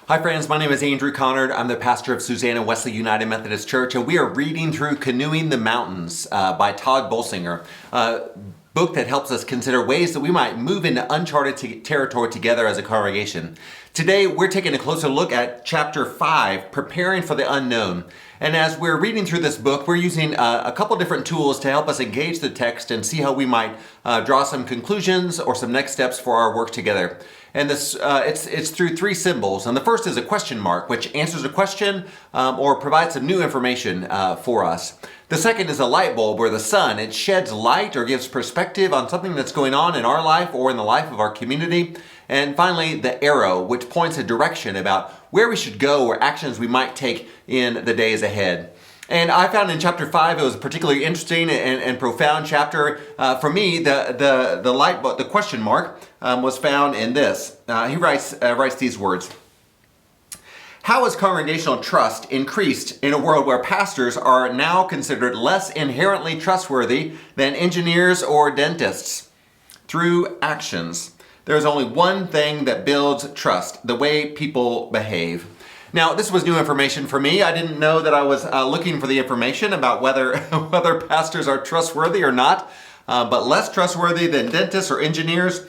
Hi friends, my name is Andrew Connard. I'm the pastor of Susanna Wesley United Methodist Church, and we are reading through Canoeing the Mountains by Tod Bolsinger, a book that helps us consider ways that we might move into uncharted territory together as a congregation. Today, we're taking a closer look at chapter 5, Preparing for the Unknown. And as we're reading through this book, we're using a couple different tools to help us engage the text and see how we might draw some conclusions or some next steps for our work together. And this it's through three symbols. And the first is a question mark, which answers a question or provides some new information for us. The second is a light bulb, or the sun. It sheds light or gives perspective on something that's going on in our life or in the life of our community. And finally, the arrow, which points a direction about where we should go or actions we might take in the days ahead. And I found in chapter 5 it was a particularly interesting and profound chapter. For me, the light bulb, the question mark, was found in this. He writes these words. How has congregational trust increased in a world where pastors are now considered less inherently trustworthy than engineers or dentists? Through actions. There's only one thing that builds trust: the way people behave. Now, this was new information for me. I didn't know that I was looking for the information about whether pastors are trustworthy or not, but less trustworthy than dentists or engineers.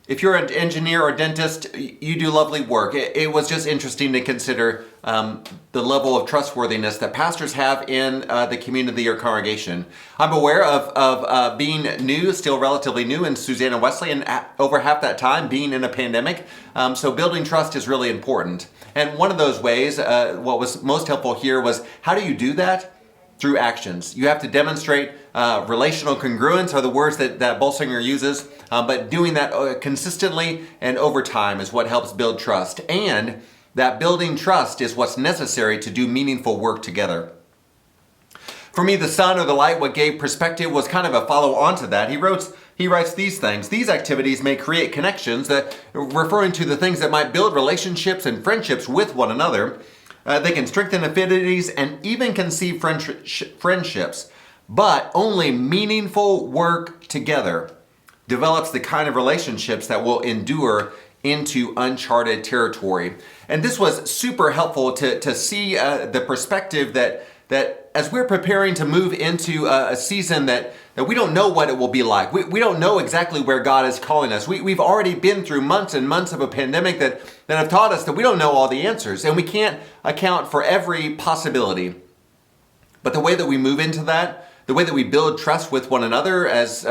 If you're an engineer or dentist, you do lovely work. It was just interesting to consider the level of trustworthiness that pastors have in the community or congregation. I'm aware of being new, still relatively new in Susanna Wesley, and over half that time being in a pandemic. So building trust is really important. And one of those ways, what was most helpful here was, how do you do that? Through actions. You have to demonstrate relational congruence, are the words that Bolsinger uses, but doing that consistently and over time is what helps build trust. And that building trust is what's necessary to do meaningful work together. For me, the sun or the light, what gave perspective, was kind of a follow-on to that. He writes these things. These activities may create connections, that referring to the things that might build relationships and friendships with one another. They can strengthen affinities and even conceive friendships. But only meaningful work together develops the kind of relationships that will endure into uncharted territory. And this was super helpful to see the perspective that as we're preparing to move into a season that we don't know what it will be like. We don't know exactly where God is calling us. We've already been through months and months of a pandemic that have taught us that we don't know all the answers, and we can't account for every possibility. But the way that we move into that, the way that we build trust with one another as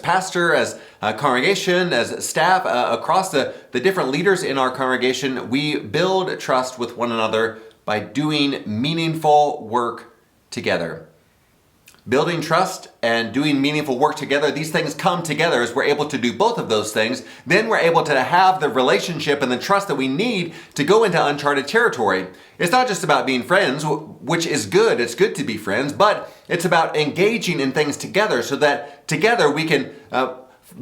pastor, as congregation, as staff, across the different leaders in our congregation, we build trust with one another by doing meaningful work together. Building trust and doing meaningful work together, these things come together as we're able to do both of those things. Then we're able to have the relationship and the trust that we need to go into uncharted territory. It's not just about being friends, which is good. It's good to be friends, but it's about engaging in things together so that together we can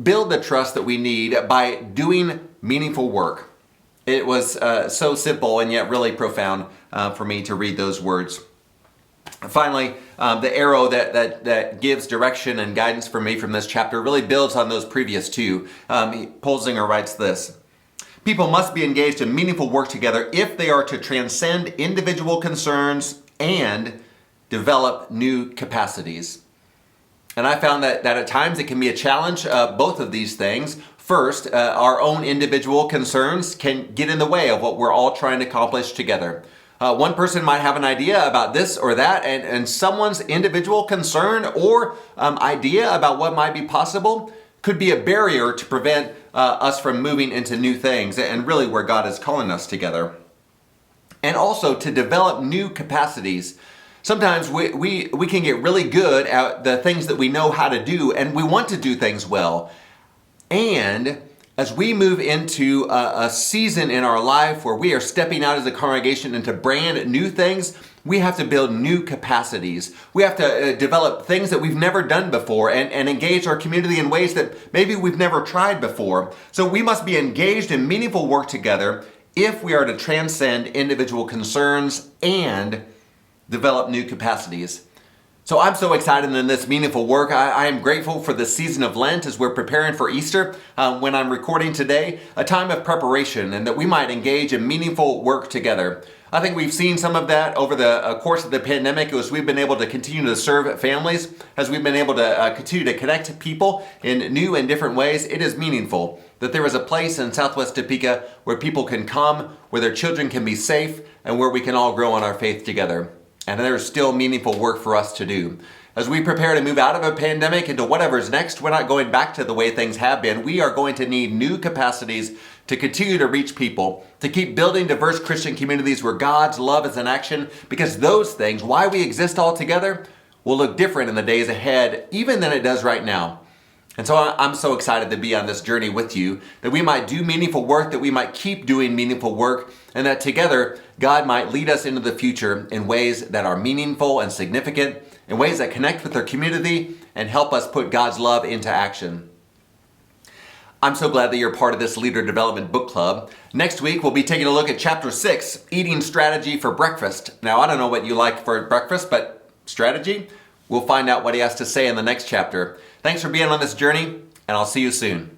build the trust that we need by doing meaningful work. It was so simple and yet really profound for me to read those words. Finally, the arrow that gives direction and guidance for me from this chapter really builds on those previous two. Bolsinger writes this. People must be engaged in meaningful work together if they are to transcend individual concerns and develop new capacities. And I found that at times it can be a challenge, both of these things. First, our own individual concerns can get in the way of what we're all trying to accomplish together. One person might have an idea about this or that, and someone's individual concern or idea about what might be possible could be a barrier to prevent us from moving into new things and really where God is calling us together. And also to develop new capacities. Sometimes we can get really good at the things that we know how to do, and we want to do things well. And as we move into a season in our life where we are stepping out as a congregation into brand new things, we have to build new capacities. We have to develop things that we've never done before and engage our community in ways that maybe we've never tried before. So we must be engaged in meaningful work together if we are to transcend individual concerns and develop new capacities. So I'm so excited in this meaningful work. I am grateful for the season of Lent as we're preparing for Easter. When I'm recording today, a time of preparation, and that we might engage in meaningful work together. I think we've seen some of that over the course of the pandemic as we've been able to continue to serve families, as we've been able to continue to connect people in new and different ways. It is meaningful that there is a place in Southwest Topeka where people can come, where their children can be safe, and where we can all grow in our faith together. And there's still meaningful work for us to do. As we prepare to move out of a pandemic into whatever's next, we're not going back to the way things have been. We are going to need new capacities to continue to reach people, to keep building diverse Christian communities where God's love is in action, because those things, why we exist all together, will look different in the days ahead, even than it does right now. And so I'm so excited to be on this journey with you, that we might do meaningful work, that we might keep doing meaningful work, and that together God might lead us into the future in ways that are meaningful and significant, in ways that connect with our community and help us put God's love into action. I'm so glad that you're part of this Leader Development Book Club. Next week, we'll be taking a look at Chapter 6, Eating Strategy for Breakfast. Now, I don't know what you like for breakfast, but strategy? We'll find out what he has to say in the next chapter. Thanks for being on this journey, and I'll see you soon.